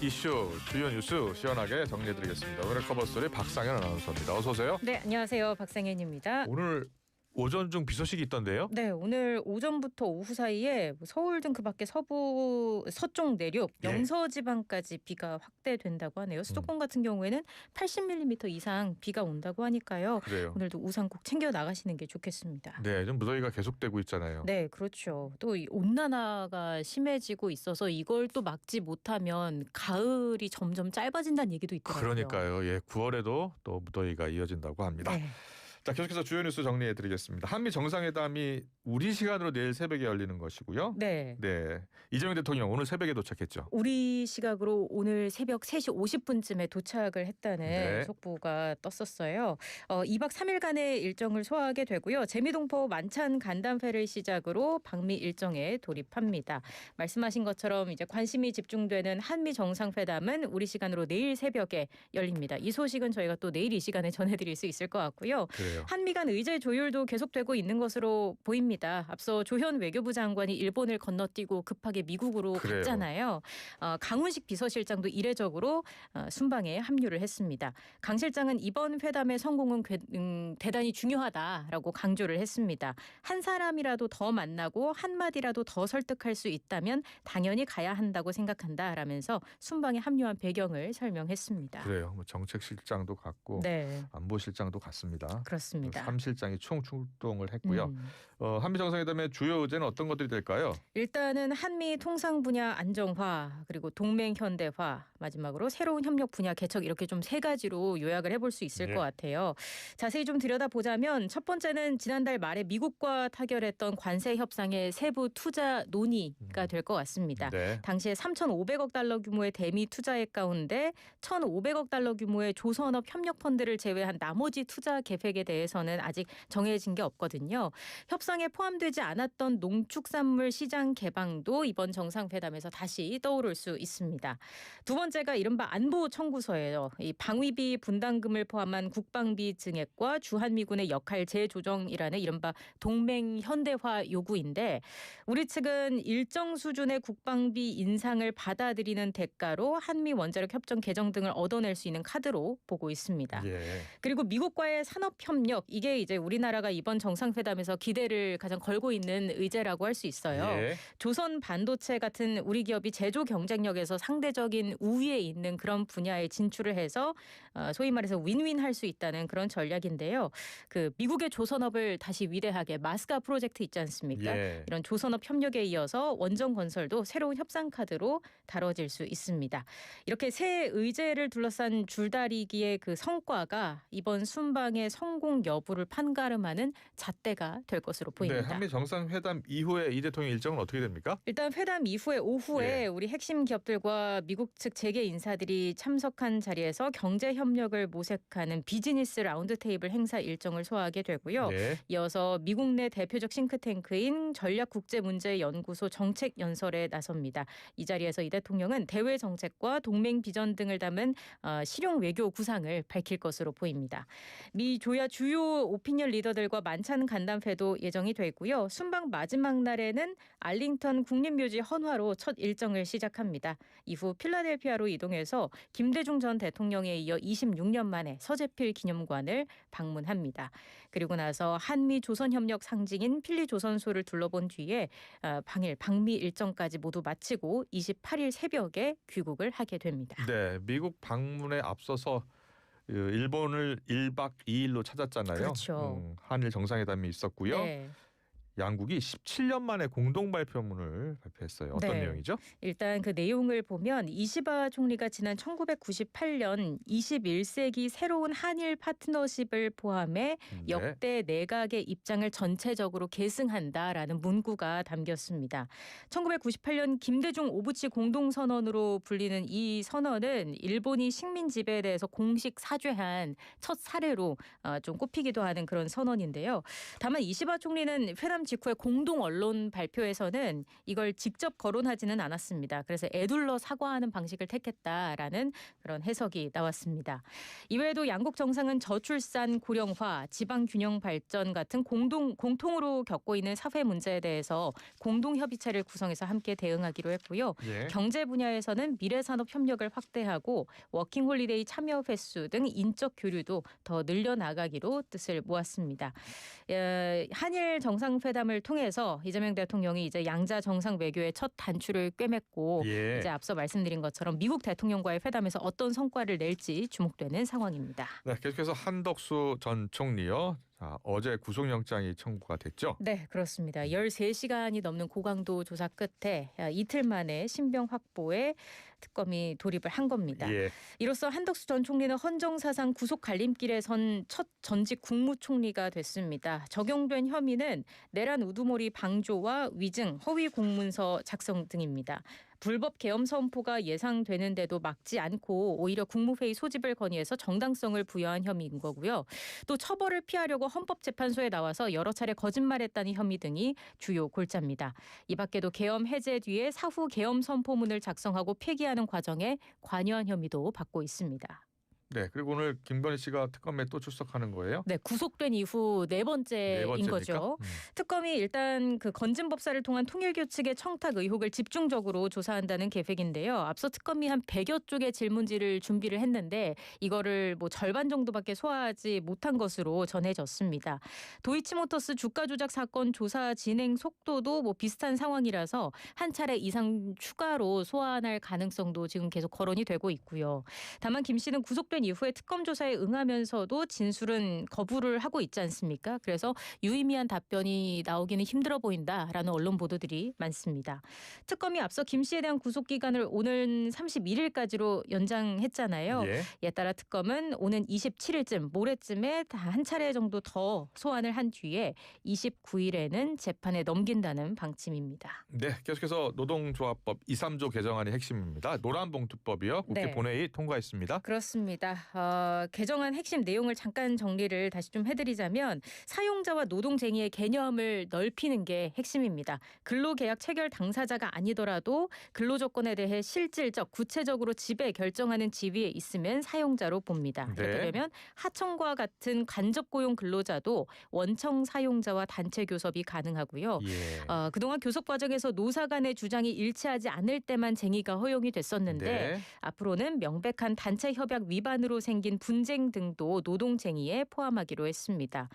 이슈, 주요 뉴스 시원하게 정리해드리겠습니다. 오늘 커버스토리 박상현 아나운서입니다. 어서 오세요. 네, 안녕하세요. 박상현입니다. 오늘 오전 중 비 소식이 있던데요? 네, 오늘 오전부터 오후 사이에 서울 등 그밖에 서부, 서쪽 내륙, 영서지방까지 비가 확대된다고 하네요. 수도권 같은 경우에는 80mm 이상 비가 온다고 하니까요. 그래요. 오늘도 우산 꼭 챙겨 나가시는 게 좋겠습니다. 네, 좀 무더위가 계속되고 있잖아요. 네, 그렇죠. 또 이 온난화가 심해지고 있어서 이걸 또 막지 못하면 가을이 점점 짧아진다는 얘기도 있더라고요. 그러니까요. 9월에도 또 무더위가 이어진다고 합니다. 네. 자, 계속해서 주요 뉴스 정리해드리겠습니다. 한미 정상회담이 우리 시간으로 내일 새벽에 열리는 것이고요. 네. 이재명 대통령 오늘 새벽에 도착했죠. 우리 시각으로 오늘 새벽 3시 50분쯤에 도착을 했다는 속보가 떴었어요. 2박 3일간의 일정을 소화하게 되고요. 재미동포 만찬 간담회를 시작으로 방미 일정에 돌입합니다. 말씀하신 것처럼 이제 관심이 집중되는 한미 정상회담은 우리 시간으로 내일 새벽에 열립니다. 이 소식은 저희가 또 내일 이 시간에 전해드릴 수 있을 것 같고요. 그래요. 한미 간 의제 조율도 계속되고 있는 것으로 보입니다. 앞서 조현 외교부 장관이 일본을 건너뛰고 급하게 미국으로 갔잖아요. 강훈식 비서실장도 이례적으로 순방에 합류를 했습니다. 강 실장은 이번 회담의 성공은 대단히 중요하다라고 강조를 했습니다. 한 사람이라도 더 만나고 한마디라도 더 설득할 수 있다면 당연히 가야 한다고 생각한다라면서 순방에 합류한 배경을 설명했습니다. 그래요. 뭐 정책실장도 갔고 안보실장도 갔습니다. 그렇습니다. 3실장이 총 출동을 했고요. 한미 정상회담의 주요 의제는 어떤 것들이 될까요? 일단은 한미 통상 분야 안정화, 그리고 동맹 현대화, 마지막으로 새로운 협력 분야 개척, 이렇게 좀 세 가지로 요약을 해볼 수 있을 것 같아요. 자세히 좀 들여다보자면 첫 번째는 지난달 말에 미국과 타결했던 관세 협상의 세부 투자 논의가 될 것 같습니다. 당시에 3,500억 달러 규모의 대미 투자액 가운데 1,500억 달러 규모의 조선업 협력 펀드를 제외한 나머지 투자 계획에 대해서는 아직 정해진 게 없거든요. 협상에 포함되지 않았던 농축산물 시장 개방도 이번 정상회담에서 다시 떠오를 수 있습니다. 두 번째가 이른바 안보 청구서예요. 이 방위비 분담금을 포함한 국방비 증액과 주한미군의 역할 재조정이라는 이른바 동맹 현대화 요구인데, 우리 측은 일정 수준의 국방비 인상을 받아들이는 대가로 한미 원자력 협정 개정 등을 얻어낼 수 있는 카드로 보고 있습니다. 그리고 미국과의 산업협력, 이게 이제 우리나라가 이번 정상회담에서 기대를 가장 걸고 있는 의제라고 할 수 있어요. 조선 반도체 같은 우리 기업이 제조 경쟁력에서 상대적인 우위에 있는 그런 분야에 진출을 해서 소위 말해서 윈윈 할 수 있다는 그런 전략인데요. 그 미국의 조선업을 다시 위대하게 마스가 프로젝트 있지 않습니까? 이런 조선업 협력에 이어서 원전 건설도 새로운 협상 카드로 다뤄질 수 있습니다. 이렇게 새 의제를 둘러싼 줄다리기의 그 성과가 이번 순방의 성공 여부를 판가름하는 잣대가 될 것으로 보입니다. 한미 정상회담 이후에 이 대통령 일정은 어떻게 됩니까? 일단 회담 이후에 오후에 우리 핵심 기업들과 미국 측 재계 인사들이 참석한 자리에서 경제 협력을 모색하는 비즈니스 라운드 테이블 행사 일정을 소화하게 되고요. 이어서 미국 내 대표적 싱크탱크인 전략국제문제연구소 정책연설에 나섭니다. 이 자리에서 이 대통령은 대외 정책과 동맹 비전 등을 담은 실용 외교 구상을 밝힐 것으로 보입니다. 미 조야 주요 오피니언 리더들과 만찬 간담회도 예정이 돼 있고요. 순방 마지막 날에는 알링턴 국립묘지 헌화로 첫 일정을 시작합니다. 이후 필라델피아로 이동해서 김대중 전 대통령에 이어 26년 만에 서재필 기념관을 방문합니다. 그리고 나서 한미 조선협력 상징인 필리조선소를 둘러본 뒤에 방일 방미 일정까지 모두 마치고 28일 새벽에 귀국을 하게 됩니다. 미국 방문에 앞서서 일본을 1박 2일로 찾았잖아요. 그렇죠. 한일 정상회담이 있었고요. 양국이 17년 만에 공동 발표문을 발표했어요. 어떤 내용이죠? 일단 그 내용을 보면 이시바 총리가 지난 1998년 21세기 새로운 한일 파트너십을 포함해 역대 내각의 입장을 전체적으로 계승한다라는 문구가 담겼습니다. 1998년 김대중 오부치 공동선언으로 불리는 이 선언은 일본이 식민 지배에 대해서 공식 사죄한 첫 사례로 좀 꼽히기도 하는 그런 선언인데요. 다만 이시바 총리는 회담 직후에 공동 언론 발표에서는 이걸 직접 거론하지는 않았습니다. 그래서 에둘러 사과하는 방식을 택했다라는 그런 해석이 나왔습니다. 이외에도 양국 정상은 저출산 고령화, 지방 균형 발전 같은 공통으로 겪고 있는 사회 문제에 대해서 공동 협의체를 구성해서 함께 대응하기로 했고요. 예. 경제 분야에서는 미래산업 협력을 확대하고 워킹홀리데이 참여 횟수 등 인적 교류도 더 늘려나가기로 뜻을 모았습니다. 한일 정상회담을 통해서 이재명 대통령이 이제 양자 정상 외교의 첫 단추를 꿰맸고 예. 이제 앞서 말씀드린 것처럼 미국 대통령과의 회담에서 어떤 성과를 낼지 주목되는 상황입니다. 네, 계속해서 한덕수 전 총리요. 자, 어제 구속영장이 청구가 됐죠. 네, 그렇습니다. 13시간이 넘는 고강도 조사 끝에 이틀 만에 신병 확보에 특검이 돌입을 한 겁니다. 예. 이로써 한덕수 전 총리는 헌정사상 구속 갈림길에 선 첫 전직 국무총리가 됐습니다. 적용된 혐의는 내란 우두머리 방조와 위증, 허위 공문서 작성 등입니다. 불법 계엄 선포가 예상되는데도 막지 않고 오히려 국무회의 소집을 건의해서 정당성을 부여한 혐의인 거고요. 또 처벌을 피하려고 헌법재판소에 나와서 여러 차례 거짓말했다는 혐의 등이 주요 골자입니다. 이 밖에도 계엄 해제 뒤에 사후 계엄 선포문을 작성하고 폐기하는 과정에 관여한 혐의도 받고 있습니다. 네, 그리고 오늘 김건희 씨가 특검에 또 출석하는 거예요? 네, 구속된 이후 네 번째인 번째입니까? 거죠. 특검이 일단 그 건진법사를 통한 통일교측의 청탁 의혹을 집중적으로 조사한다는 계획인데요. 앞서 특검이 한 100여 쪽의 질문지를 준비를 했는데 이거를 뭐 절반 정도밖에 소화하지 못한 것으로 전해졌습니다. 도이치모터스 주가 조작 사건 조사 진행 속도도 뭐 비슷한 상황이라서 한 차례 이상 추가로 소환할 가능성도 지금 계속 거론이 되고 있고요. 다만 김 씨는 구속된 이후에 특검 조사에 응하면서도 진술은 거부를 하고 있지 않습니까? 그래서 유의미한 답변이 나오기는 힘들어 보인다라는 언론 보도들이 많습니다. 특검이 앞서 김 씨에 대한 구속 기간을 오는 31일까지로 연장했잖아요. 예. 이에 따라 특검은 오는 27일쯤 모레쯤에 한 차례 정도 더 소환을 한 뒤에 29일에는 재판에 넘긴다는 방침입니다. 네, 계속해서 노동조합법 2, 3조 개정안이 핵심입니다. 노란봉투법이요. 국회 네. 본회의 통과했습니다. 그렇습니다. 개정안 핵심 내용을 잠깐 정리를 다시 좀 해드리자면 사용자와 노동쟁의의 개념을 넓히는 게 핵심입니다. 근로계약 체결 당사자가 아니더라도 근로조건에 대해 실질적, 구체적으로 지배 결정하는 지위에 있으면 사용자로 봅니다. 네. 이렇게 되면 하청과 같은 간접고용 근로자도 원청 사용자와 단체 교섭이 가능하고요. 예. 그동안 교섭 과정에서 노사 간의 주장이 일치하지 않을 때만 쟁의가 허용이 됐었는데 네. 앞으로는 명백한 단체 협약 위반으로 생긴 분쟁 등도 노동쟁의에 포함하기로 했습니다.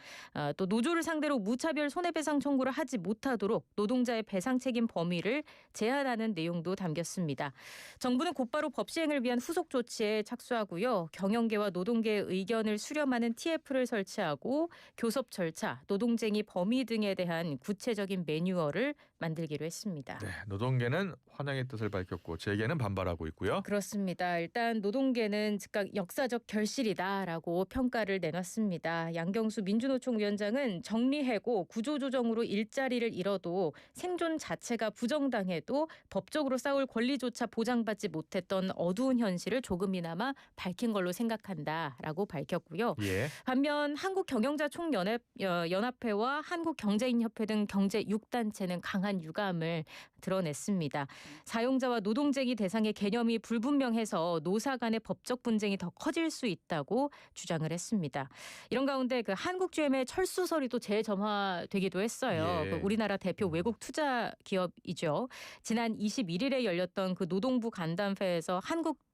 또 노조를 상대로 무차별 손해배상 청구를 하지 못하도록 노동자의 배상 책임 범위를 제한하는 내용도 담겼습니다. 정부는 곧바로 법 시행을 위한 후속 조치에 착수하고요. 경영계와 노동계의 의견을 수렴하는 TF를 설치하고 교섭 절차, 노동쟁의 범위 등에 대한 구체적인 매뉴얼을 만들기로 했습니다. 네, 노동계는 환영의 뜻을 밝혔고 재계는 반발하고 있고요. 그렇습니다. 일단 노동계는 즉각 역사적 결실이다라고 평가를 내놨습니다. 양경수 민주노총 위원장은 정리해고 구조조정으로 일자리를 잃어도 생존 자체가 부정당해도 법적으로 싸울 권리조차 보장받지 못했던 어두운 현실을 조금이나마 밝힌 걸로 생각한다라고 밝혔고요. 예. 반면 한국경영자총연합회와 한국경제인협회 등 경제 6단체는 강한 유감을 드러냈습니다. 사용자와 노동쟁의 대상의 개념이 불분명해서 노사 간의 법적 분쟁이 더 커질 수 있다고 주장을 했습니다. 이런 가운데 그 한국GM의 철수설이 또 재점화되기도 했어요. 예. 그 우리나라 대표 외국 투자 기업이죠. 지난 21일에 열렸던 그 노동부 간담회에서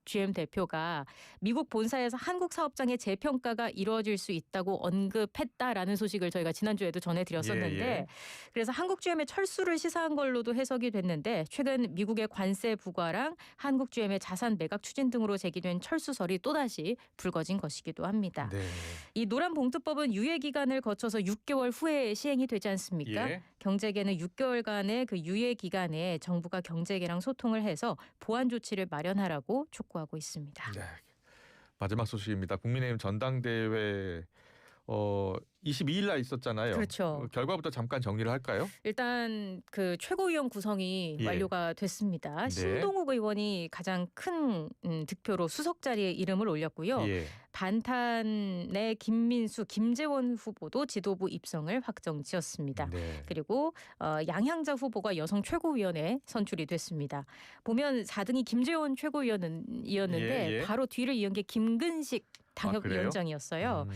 GM 대표가 미국 본사에서 한국 사업장의 재평가가 이루어질 수 있다고 언급했다라는 소식을 저희가 지난주에도 전해드렸었는데 예. 그래서 한국 GM의 철수를 시사한 걸로도 해석이 됐는데 최근 미국의 관세 부과랑 한국 GM의 자산 매각 추진 등으로 제기된 철수설이 또다시 불거진 것이기도 합니다. 네. 이 노란봉투법은 유예 기간을 거쳐서 6개월 후에 시행이 되지 않습니까? 예. 경제계는 6개월간의 그 유예 기간에 정부가 경제계랑 소통을 해서 보완 조치를 마련하라고 촉구하고 있습니다. 네. 마지막 소식입니다. 국민의힘 전당대회 어 22일 날 있었잖아요. 그렇죠. 결과부터 잠깐 정리를 할까요? 일단 그 최고위원 구성이 예. 완료가 됐습니다. 네. 신동욱 의원이 가장 큰 득표로 수석 자리에 이름을 올렸고요. 예. 반탄의 김민수, 김재원 후보도 지도부 입성을 확정지었습니다. 네. 그리고 양향자 후보가 여성 최고위원에 선출이 됐습니다. 보면 4등이 김재원 최고위원이었는데 예. 바로 뒤를 이은 게 김근식 당협위원장이었어요.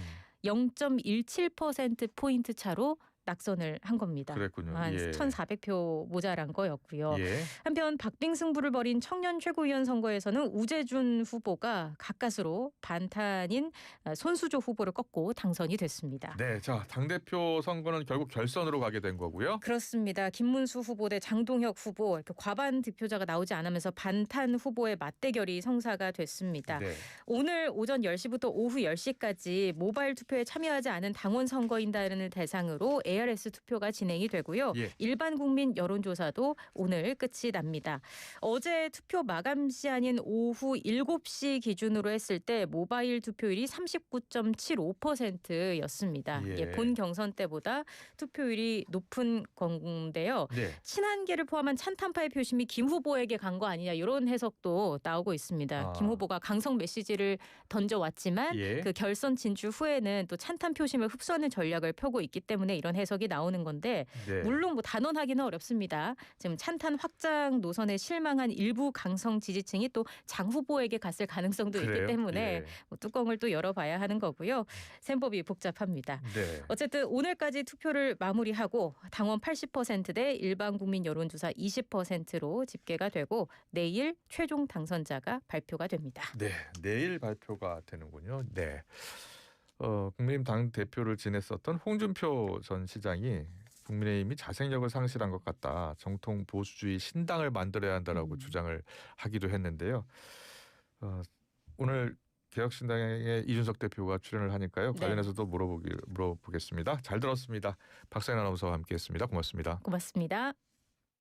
0.17%포인트 차로 낙선을 한 겁니다. 그랬군요. 한 예. 1,400표 모자란 거였고요. 예. 한편 박빙 승부를 벌인 청년 최고위원 선거에서는 우재준 후보가 가까스로 반탄인 손수조 후보를 꺾고 당선이 됐습니다. 네, 자 당대표 선거는 결국 결선으로 가게 된 거고요. 그렇습니다. 김문수 후보 대 장동혁 후보 이렇게 과반 득표자가 나오지 않으면서 반탄 후보의 맞대결이 성사가 됐습니다. 네. 오늘 오전 10시부터 오후 10시까지 모바일 투표에 참여하지 않은 당원 선거인단을 대상으로 ARS 투표가 진행이 되고요. 예. 일반 국민 여론조사도 오늘 끝이 납니다. 어제 투표 마감 시한인 오후 7시 기준으로 했을 때 모바일 투표율이 39.75%였습니다. 예. 본 경선 때보다 투표율이 높은 건데요. 네. 친한계를 포함한 찬탄파의 표심이 김 후보에게 간 거 아니냐 이런 해석도 나오고 있습니다. 김 후보가 강성 메시지를 던져왔지만 예. 그 결선 진출 후에는 또 찬탄 표심을 흡수하는 전략을 펴고 있기 때문에 이런 해석이 나오는 건데 네. 물론 뭐 단언하기는 어렵습니다. 지금 찬탄 확장 노선에 실망한 일부 강성 지지층이 또 장 후보에게 갔을 가능성도 그래요? 있기 때문에 예. 뭐 뚜껑을 또 열어봐야 하는 거고요. 셈법이 복잡합니다. 네. 어쨌든 오늘까지 투표를 마무리하고 당원 80%대 일반 국민 여론조사 20%로 집계가 되고 내일 최종 당선자가 발표가 됩니다. 네, 내일 발표가 되는군요. 네. 국민의힘 당 대표를 지냈었던 홍준표 전 시장이 국민의힘이 자생력을 상실한 것 같다. 정통 보수주의 신당을 만들어야 한다라고 주장을 하기도 했는데요. 오늘 개혁신당의 이준석 대표가 출연을 하니까요. 관련해서도 물어보겠습니다. 잘 들었습니다. 박사연 아나운서와 함께했습니다. 고맙습니다. 고맙습니다.